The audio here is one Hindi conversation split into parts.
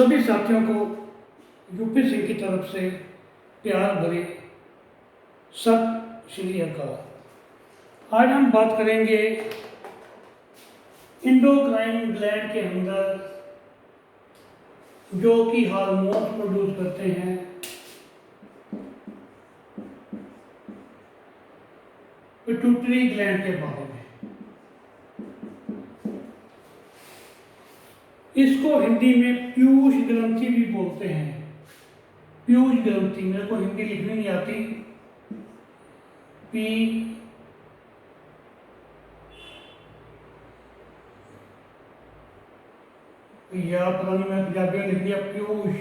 सभी साथियों को यूपी सिंह की तरफ से प्यार भरे सत श्री अकाल। आज हम बात करेंगे इंडोक्राइन ग्लैंड के अंदर जो कि हार्मोन प्रोड्यूस करते हैं, पिट्यूटरी ग्लैंड के बारे में। इसको हिंदी में पीयूष ग्रंथि भी बोलते हैं। पीयूष ग्रंथि, मेरे को हिंदी लिखनी नहीं आती। पी या पता नहीं, मैं पंजाबी में लिख दिया पीयूष,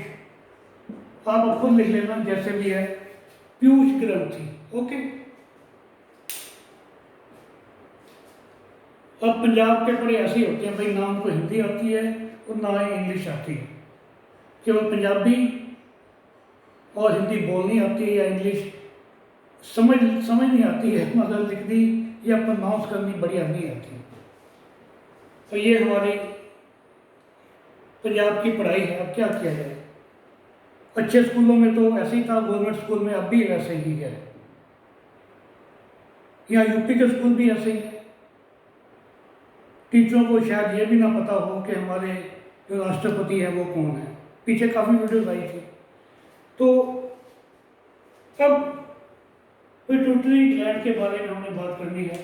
आप खुद लिख लेना जैसे भी है। पीयूष ग्रंथि, ओके। अब पंजाब के बड़े ऐसे होते हैं भाई, ना उनको हिंदी आती है और ना ही इंग्लिश आती है, केवल पंजाबी और हिंदी बोलनी आती है या इंग्लिश समझ नहीं आती है, मतलब लिखनी या प्रोनाउंस करनी बढ़िया नहीं आती है। तो ये हमारी पंजाब की पढ़ाई है। अब क्या किया जाए, अच्छे स्कूलों में तो ऐसे ही था, गवर्नमेंट स्कूल में अब भी वैसे ही है, यहाँ यूपी के स्कूल भी ऐसे ही है। टीचरों को शायद ये भी ना पता हो कि हमारे जो राष्ट्रपति है वो कौन है। पीछे काफ़ी वीडियोस आई थी। तो अब पिट्यूटरी ग्लैंड के बारे में हमने बात करनी है।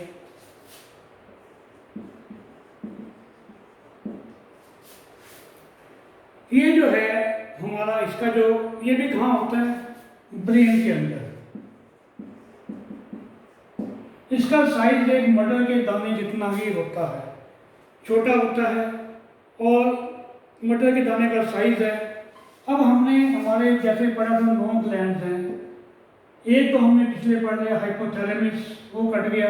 ये जो है हमारा, इसका जो ये भी कहाँ होता है, ब्रेन के अंदर। इसका साइज एक मटर के दाने जितना ही होता है, छोटा होता है और मटर के दाने का साइज है। अब हमने हमारे जैसे पढ़ा था 9 ग्लैंड हैं, एक तो हमने पिछले पढ़ लिया हाइपोथैलेमस, वो कट गया,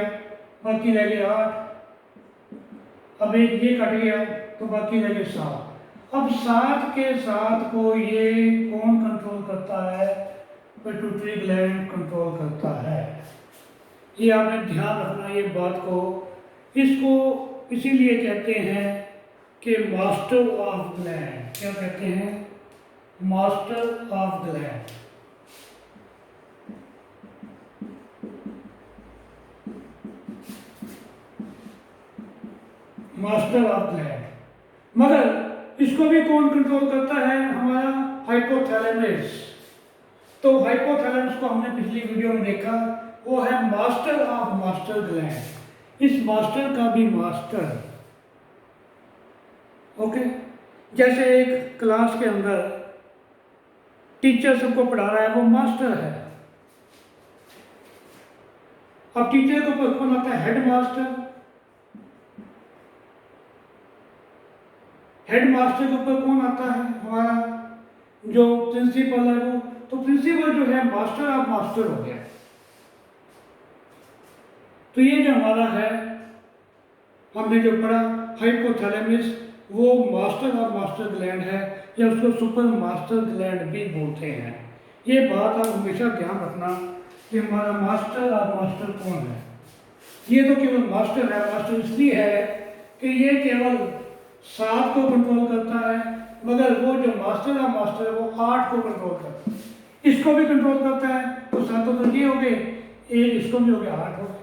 बाकी रह गए 8। अब एक ये कट गया तो बाकी रह गए 7। अब 7 के साथ को ये कौन कंट्रोल करता है, पिट्यूटरी ग्लैंड कंट्रोल करता है। ये आपने ध्यान रखना ये बात को। इसको इसीलिए कहते हैं कि मास्टर ऑफ ग्लैंड। क्या कहते हैं, master of gland. Master of gland. मगर इसको भी कौन कंट्रोल करता है, हमारा हाइपोथैलेमस। तो हाइपोथैलेमस को हमने पिछली वीडियो में देखा, वो है मास्टर ऑफ मास्टर ग्लैंड। इस मास्टर का भी मास्टर, ओके। जैसे एक क्लास के अंदर टीचर सबको पढ़ा रहा है, वो मास्टर है। अब टीचर को कौन आता है, हेड मास्टर। हेड मास्टर के ऊपर कौन आता है, हमारा जो प्रिंसिपल है वो। तो प्रिंसिपल जो है मास्टर ऑफ मास्टर हो गया। तो ये जो हमारा है, हमने जो पढ़ा हाइपोथैलेमस, वो मास्टर ऑफ मास्टर ग्लैंड है, या उसको सुपर मास्टर ग्लैंड भी बोलते हैं। ये बात आप हमेशा ध्यान रखना कि हमारा मास्टर ऑफ मास्टर कौन है। ये तो केवल मास्टर है। मास्टर इसलिए है कि ये केवल 7 को कंट्रोल करता है, मगर वो जो मास्टर ऑफ मास्टर है वो 8 को कंट्रोल करता है। इसको भी कंट्रोल करता है, तो 7 तो ये हो गए, एक इसको भी हो गया, 8 हो गए।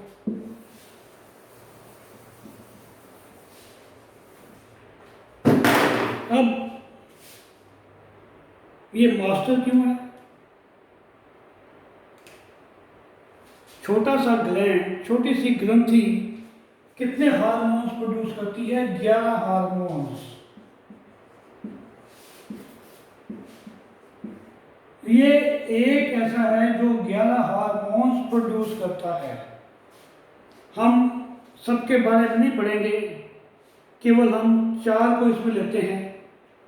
अब ये मास्टर क्यों है, छोटा सा ग्लैंड, छोटी सी ग्रंथि कितने हार्मोन्स प्रोड्यूस करती है, 11 हार्मोन्स। ये एक ऐसा है जो 11 हार्मोन्स प्रोड्यूस करता है। हम सबके बारे में नहीं पढ़ेंगे, केवल हम 4 को इसमें लेते हैं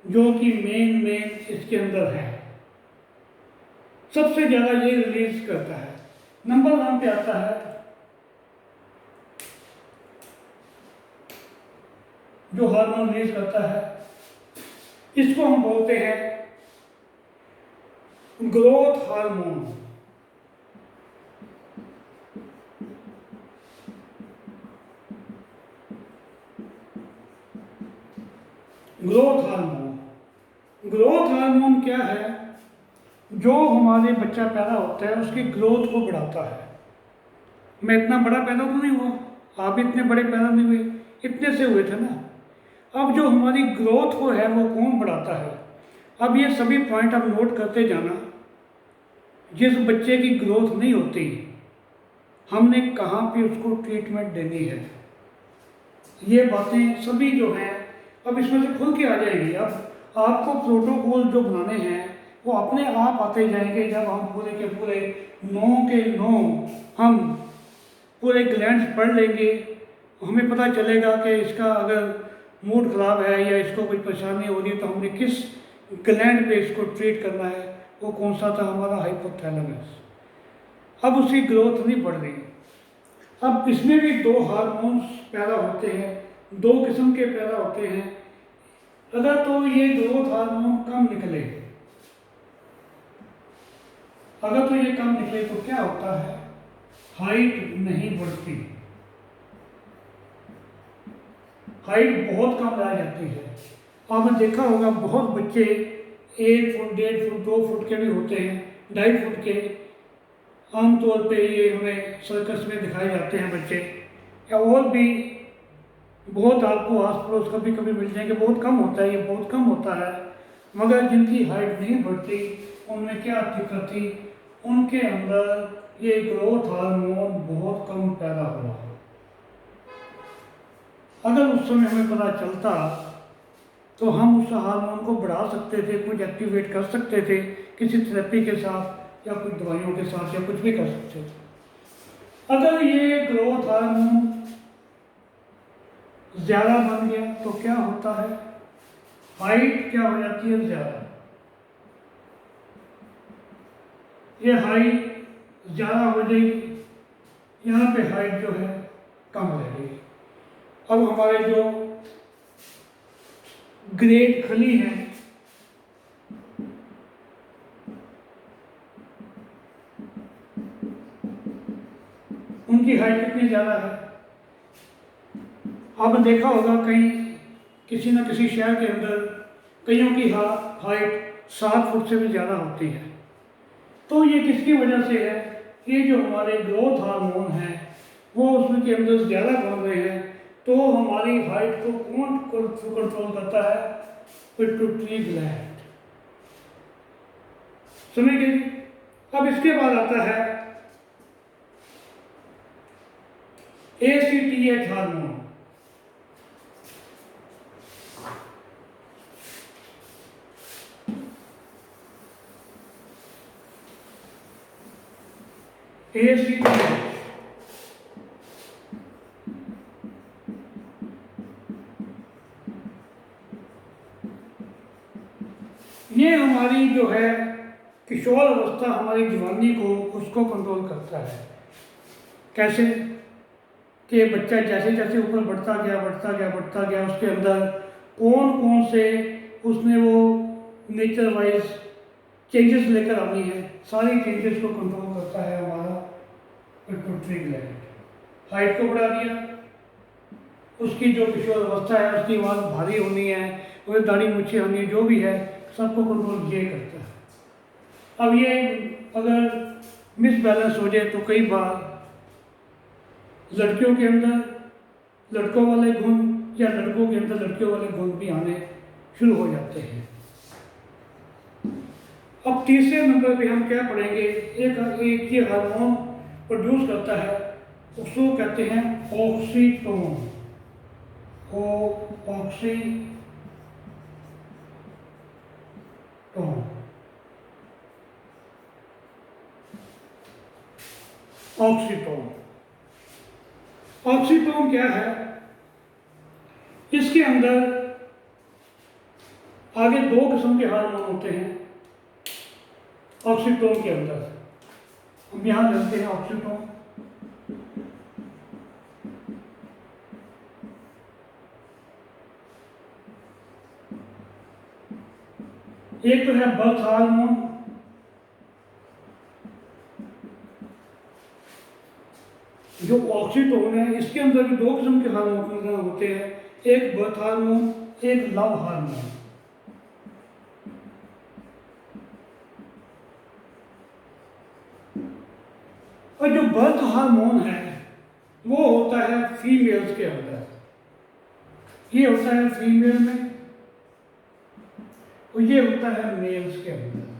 जो कि मेन इसके अंदर है। सबसे ज्यादा ये रिलीज करता है। नंबर 1 पे आता है जो हार्मोन रिलीज करता है, इसको हम बोलते हैं growth hormone. Growth hormone growth hormone क्या है? जो हमारे बच्चा पैदा होता है उसकी ग्रोथ को बढ़ाता है। मैं इतना बड़ा पैदा तो नहीं हुआ, आप भी इतने बड़े पैदा नहीं हुए, इतने से हुए थे ना। अब जो हमारी ग्रोथ को है वो कौन बढ़ाता है? अब ये सभी पॉइंट आप नोट करते जाना। जिस बच्चे की ग्रोथ नहीं होती, हमने कहाँ पे उसको ट्रीटमेंट देनी है, ये बातें सभी जो हैं अब इसमें से खुल के आ जाएंगी। अब आपको प्रोटोकॉल जो बनाने हैं वो अपने आप आते जाएंगे जब हम पूरे के पूरे 9 हम पूरे ग्लैंड्स पढ़ लेंगे। हमें पता चलेगा कि इसका अगर मूड ख़राब है या इसको कोई परेशानी हो रही है तो हमने किस ग्लैंड पे इसको ट्रीट करना है। वो कौन सा था? हमारा हाइपोथैलेमस। अब उसकी ग्रोथ नहीं बढ़ रही। अब इसमें भी 2 हार्मोन्स पैदा होते हैं, 2 किस्म के पैदा होते हैं। अगर तो ये ग्रोथ हार्मोन कम निकले, अगर तो ये कम निकले तो क्या होता है? हाइट नहीं बढ़ती, हाइट बहुत कम रह जाती है। आपने देखा होगा बहुत बच्चे 1 फुट 1.5 फुट 2 फुट के भी होते हैं, 2.5 फुट के। आमतौर पे ये हमें सर्कस में दिखाए जाते हैं बच्चे, या और भी बहुत आपको आस पड़ोस कभी कभी मिल जाएंगे। बहुत कम होता है, ये बहुत कम होता है। मगर जिनकी हाइट नहीं बढ़ती उनमें क्या दिक्कत थी? उनके अंदर ये ग्रोथ हार्मोन बहुत कम पैदा हुआ। अगर उस समय हमें पता चलता तो हम उस हार्मोन को बढ़ा सकते थे, कुछ एक्टिवेट कर सकते थे किसी थेरेपी के साथ या कुछ दवाइयों के साथ, या कुछ भी कर सकते थे। अगर ये ग्रोथ हार्मोन ज़्यादा बन गया तो क्या होता है? हाइट क्या हो जाती है? ज़्यादा। ये हाइट ज़्यादा हो जाएगी, यहाँ पे हाइट जो है कम रहेगी। अब हमारे जो ग्रेट खली हैं, उनकी हाइट कितनी ज़्यादा है? आपने देखा होगा कहीं किसी न किसी शहर के अंदर कईयों की हाइट 7 फुट से भी ज़्यादा होती है। तो ये किसकी वजह से है? ये जो हमारे ग्रोथ हार्मोन हैं वो उसमें के अंदर ज़्यादा बढ़ रहे हैं। तो हमारी हाइट को कौन कंट्रोल करता है? Pituitary gland. समझ गए? अब इसके बाद आता है ACTH हार्मोन। ACTH ये हमारी जो है किशोर अवस्था, हमारी जवानी को उसको कंट्रोल करता है। कैसे? कि बच्चा जैसे जैसे ऊपर बढ़ता गया उसके अंदर कौन कौन से उसने वो नेचर वाइज चेंजेस लेकर आनी है, सारी चेंजेस को कंट्रोल करता है हमारा पिट्यूटरी ग्लैंड। हाइट को बढ़ा दिया, उसकी जो किशोर अवस्था है, उसकी आवाज़ भारी होनी है, वो दाढ़ी मुच्छी होनी है, जो भी है सबको कंट्रोल ये करता है। अब ये अगर मिसबैलेंस हो जाए तो कई बार लड़कियों के अंदर लड़कों वाले गुण या लड़कों के अंदर लड़कियों वाले गुण भी आने शुरू हो जाते हैं। अब तीसरे नंबर पे हम क्या पढ़ेंगे? एक ये हार्मोन प्रोड्यूस करता है, उसको कहते हैं ऑक्सीटोन। ऑक्सीटोन क्या है? इसके अंदर आगे 2 किस्म के हार्मोन होते हैं ऑक्सीटोन के अंदर। हम यहां जानते हैं ऑक्सीटोन। एक तो है बर्थ हार्मोन, जो ऑक्सीटोन है इसके अंदर भी 2 किस्म के हार्मोन होते हैं, एक बर्थ हार्मोन, एक लव हार्मोन। और जो बर्थ हार्मोन है वो होता है फीमेल्स के अंदर, ये होता है फीमेल में और ये होता है मेल्स के अंदर।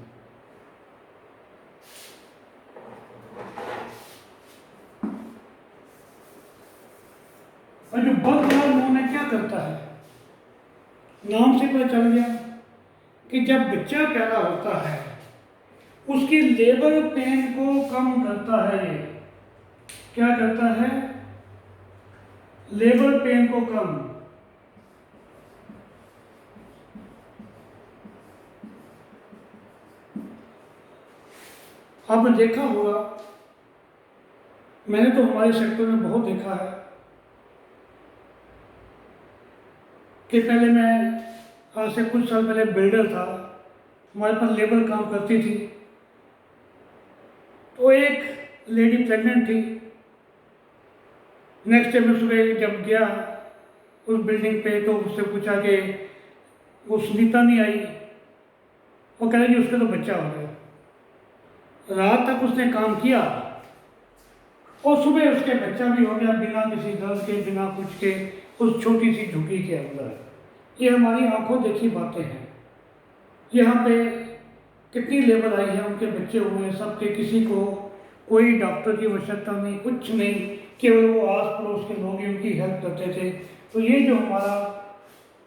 और जो बर्थ हार्मोन है क्या करता है, नाम से पता चल गया कि जब बच्चा पैदा होता है उसकी लेबर पेन को कम करता है। ये क्या करता है, लेबर पेन को कम। आपने देखा होगा, मैंने तो हमारे सेक्टर में बहुत देखा है कि पहले मैं आज से कुछ साल पहले बिल्डर था, हमारे पास लेबर काम करती थी। तो एक लेडी प्रेग्नेंट थी। नेक्स्ट डे मैं सुबह जब गया उस बिल्डिंग पे तो उससे पूछा कि वो सुनीता नहीं आई। वो कह रही कि उसका तो बच्चा हो गया। रात तक उसने काम किया और सुबह उसके बच्चा भी हो गया बिना किसी दर्द के, बिना कुछ के, उस छोटी सी झुग्गी के अंदर। ये हमारी आंखों देखी बातें हैं। यहाँ पे कितनी लेबर आई है, उनके बच्चे हुए हैं सबके, किसी को कोई डॉक्टर की आवश्यकता नहीं, कुछ नहीं, केवल वो आस पड़ोस के लोग ही उनकी हेल्प करते थे। तो ये जो हमारा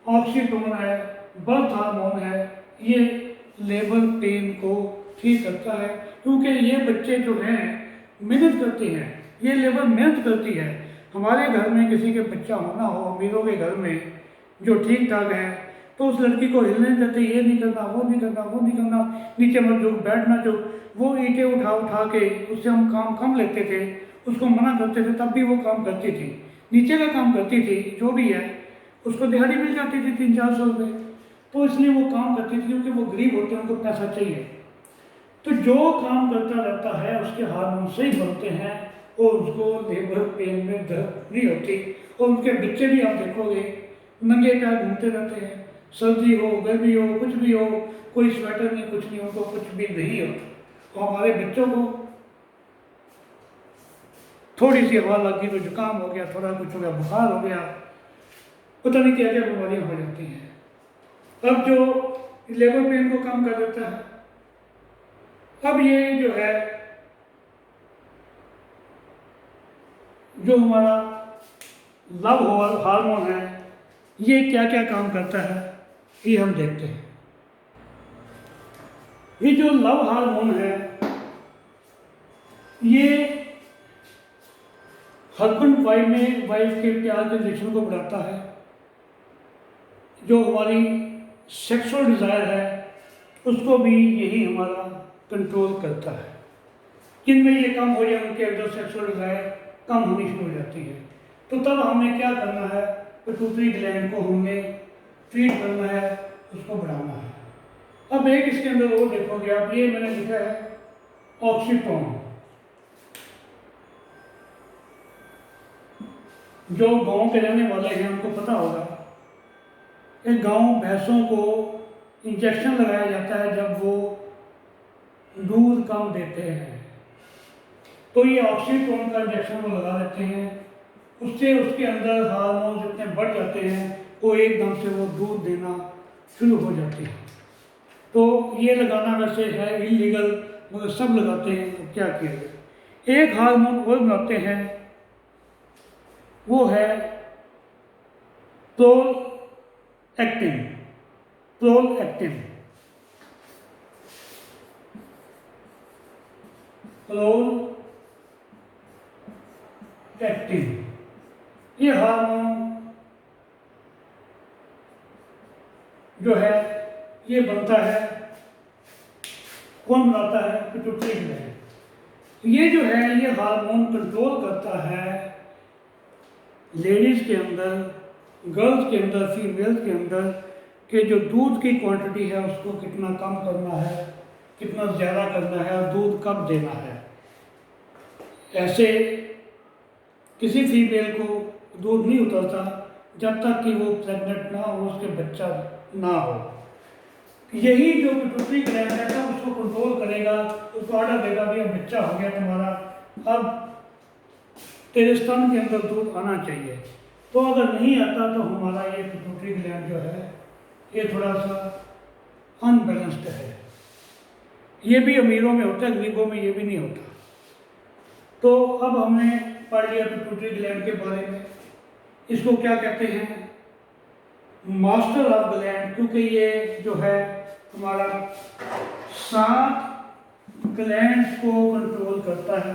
ऑक्सीटोन है, बर्थ हार्मोन है, ये लेबर पेन को ठीक करता है। क्योंकि ये बच्चे जो हैं मेहनत करते हैं, ये लेबर मेहनत करती है। हमारे घर में किसी के बच्चा होना हो, अमीरों के घर में जो ठीक ठाक है, तो उस लड़की को हिलने देते, ये नहीं करना, वो नहीं करना, वो नहीं करना, नीचे मत जो, बैठना जो। वो ईंटें उठा उठा के उससे हम काम कम लेते थे, उसको मना करते थे, तब भी वो काम करती थी, नीचे का काम करती थी। जो भी है उसको दिहाड़ी मिल जाती थी 300-400 रुपये। तो इसलिए वो काम करती थी, क्योंकि वो गरीब होते हैं, उनको पैसा चाहिए। तो जो काम करता रहता है उसके हार्मोन सही बनते हैं और उसको लेबर पेन में दर्द नहीं होती। और उनके बच्चे भी आप देखोगे नंगे पैर घूमते रहते हैं, सर्दी हो, गर्मी हो, कुछ भी हो, कोई स्वेटर नहीं, कुछ नहीं, उनको कुछ भी नहीं होता। तो हमारे बच्चों को थोड़ी सी हवा लग गई तो जुकाम हो गया, थोड़ा कुछ हो गया, बुखार हो गया, पता नहीं क्या क्या बीमारियां हो जाती हैं। अब जो लेबर पेन को कम कर देता है, अब ये जो है, जो हमारा लव हार्मोन है, ये क्या क्या काम करता है ये हम देखते हैं। ये जो लव हार्मोन है ये हस्बैंड वाइफ के प्यार के रिलेशन को बढ़ाता है। जो हमारी सेक्सुअल डिज़ायर है उसको भी यही हमारा कंट्रोल करता है। जिनमें ये कम हो जाए, उनके अंदर सेक्सुअल डिज़ायर कम होनी शुरू हो जाती है। तो तब हमें क्या करना है, पिट्यूटरी ग्लैंड को हमने ट्रीट करना है, उसको बढ़ाना है। अब एक इसके अंदर और देखोगे आप, ये मैंने लिखा है ऑक्सीटोन। जो गांव के रहने वाले हैं उनको पता होगा, एक गांव भैंसों को इंजेक्शन लगाया जाता है जब वो दूध कम देते हैं। तो ये ऑक्सीटोन का इंजेक्शन वो लगा देते हैं, उससे उसके अंदर हार्मोन जितने बढ़ जाते हैं वो एकदम से वो दूध देना शुरू हो जाते हैं। तो ये लगाना वैसे है इलीगल, मगर सब लगाते हैं, तो क्या किया जाए। एक हार्मोन और बनाते हैं, वो है प्रोलैक्टिन। प्रोलैक्टिन ये हार्मोन जो है ये बनता है, कौन बनाता है, पिट्यूटरी ग्लैंड। ये जो है ये हार्मोन कंट्रोल करता है लेडीज़ के अंदर, गर्ल्स के अंदर, फीमेल्स के अंदर, कि जो दूध की क्वांटिटी है उसको कितना कम करना है, कितना ज़्यादा करना है और दूध कब देना है। ऐसे किसी फीमेल को दूध नहीं उतरता जब तक कि वो प्रेग्नेंट ना हो, उसके बच्चा ना हो। यही जो पिट्यूटरी ग्लैंड है सब उसको कंट्रोल करेगा, उसको ऑर्डर देगा, भैया बच्चा हो गया तुम्हारा, अब तेजस्तान के अंदर दूध आना चाहिए। तो अगर नहीं आता तो हमारा ये पिट्यूटरी ग्लैंड जो है ये थोड़ा सा अनबैलेंस्ड है। ये भी अमीरों में होता है, गरीबों में ये भी नहीं होता। तो अब हमने पढ़ लिया पिट्यूटरी ग्लैंड के बारे में। इसको क्या कहते हैं? मास्टर ऑफ ग्लैंड, क्योंकि ये जो है हमारा 7 ग्लैंड्स को कंट्रोल करता है।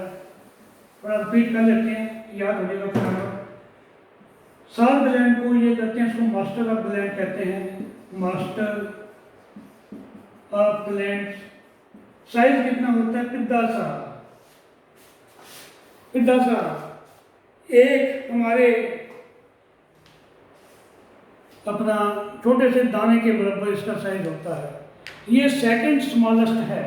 थोड़ा रिपीट कर लेते हैं, याद हो जाएगा पुराना। 7 ग्लैंड को ये कहते हैं, इसको मास्टर ऑफ ग्लैंड कहते हैं। Master of gland. साइज कितना होता है? पिद्दा सा एक हमारे अपना छोटे से दाने के बराबर इसका साइज होता है। ये सेकंड स्मॉलेस्ट है,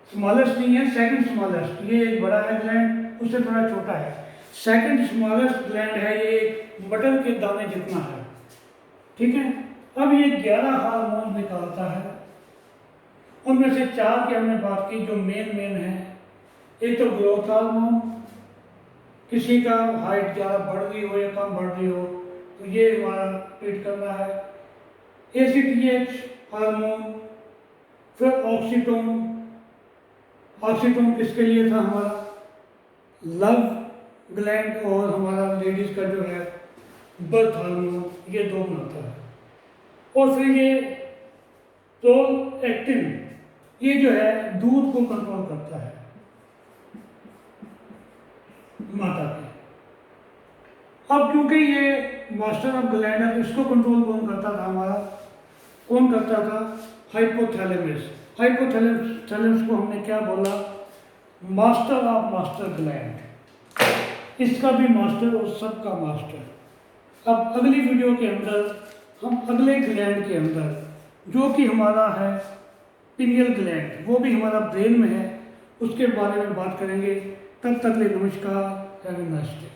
स्मॉलेस्ट नहीं है, सेकंड स्मॉलेस्ट। ये एक बड़ा है ग्लैंड, उससे थोड़ा छोटा है। सेकंड स्मॉलेस्ट ग्लैंड है, ये एक मटर के दाने जितना है। ठीक है। अब ये 11 हार्मोन निकालता है। उनमें से 4 की हमने बात की जो मेन है। एक तो ग्रोथ हार्मोन, किसी का हाइट ज़्यादा बढ़ रही हो या कम बढ़ रही हो तो ये हमारा ट्रीट करना है। ACTH हार्मोन, फिर ऑक्सीटोन। ऑक्सीटोन किसके लिए था? हमारा लव ग्लैंड और हमारा लेडीज का जो है बर्थ हार्मोन, ये 2 बनता है। और फिर ये प्रोलैक्टिन, ये जो है दूध को कंट्रोल करता है माता के। अब क्योंकि ये मास्टर ऑफ ग्लैंड है, इसको कंट्रोल कौन करता था? हमारा कौन करता था? हाइपोथैलेमस। हाइपोथैलेमस को हमने क्या बोला? Master of master gland. इसका भी मास्टर और सबका मास्टर। अब अगली वीडियो के अंदर हम अगले ग्लैंड के अंदर जो कि हमारा है पिनियल ग्लैंड, वो भी हमारा ब्रेन में है, उसके बारे में बात करेंगे। तब तक के लिए नमस्कार, हैव अ नाइस डे।